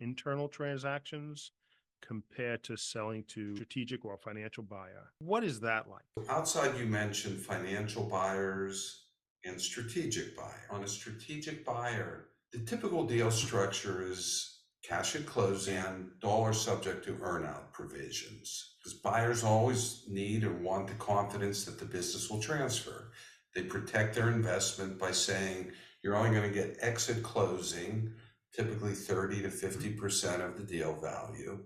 internal transactions compared to selling to strategic or financial buyer? What is that like? Outside, you mentioned financial buyers and strategic buyer. On a strategic buyer, the typical deal structure is cash at close and dollar subject to earnout provisions. Because buyers always need or want the confidence that the business will transfer. They protect their investment by saying you're only going to get exit closing, typically 30 to 50% of the deal value,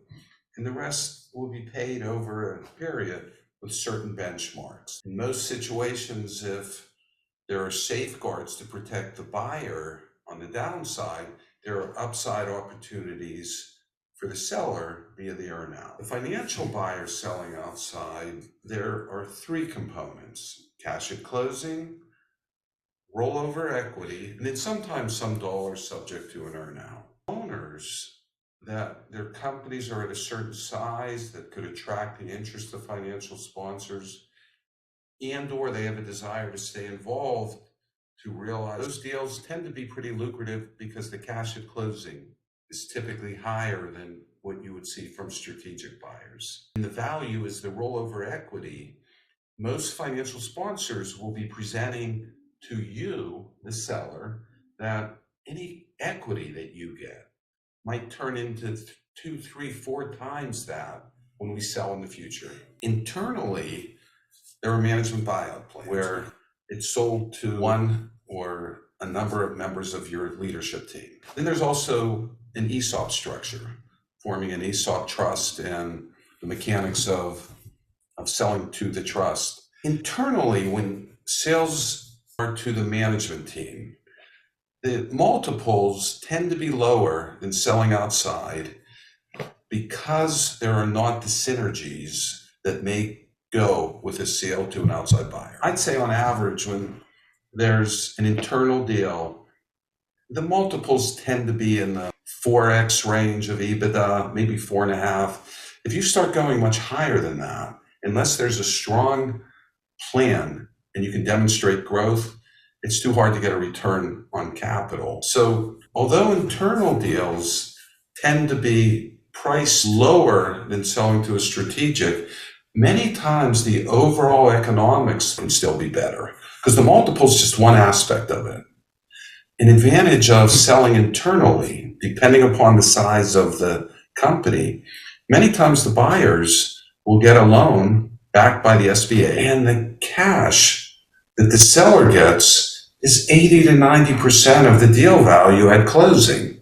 and the rest will be paid over a period with certain benchmarks. In most situations, if there are safeguards to protect the buyer on the downside, there are upside opportunities for the seller via the earnout. The financial buyer selling outside, there are three components: cash at closing, rollover equity, and then sometimes some dollars subject to an earnout. Owners that their companies are at a certain size that could attract the interest of financial sponsors, and or they have a desire to stay involved to realize those deals tend to be pretty lucrative because the cash at closing is typically higher than what you would see from strategic buyers. And the value is the rollover equity. Most financial sponsors will be presenting to you, the seller, that any equity that you get might turn into 2, 3, 4 times that when we sell in the future. Internally, there are management buyout plans where it's sold to one or a number of members of your leadership team. Then there's also an ESOP structure, forming an ESOP trust and the mechanics of selling to the trust. Internally, when sales are to the management team, the multiples tend to be lower than selling outside because there are not the synergies that may go with a sale to an outside buyer. I'd say on average, when there's an internal deal, the multiples tend to be in the 4x range of EBITDA, maybe 4.5. If you start going much higher than that, unless there's a strong plan and you can demonstrate growth, it's too hard to get a return on capital. So although internal deals tend to be priced lower than selling to a strategic, many times the overall economics can still be better because the multiple is just one aspect of it. An advantage of selling internally, depending upon the size of the company, many times the buyers will get a loan backed by the SBA, and the cash that the seller gets is 80 to 90% of the deal value at closing.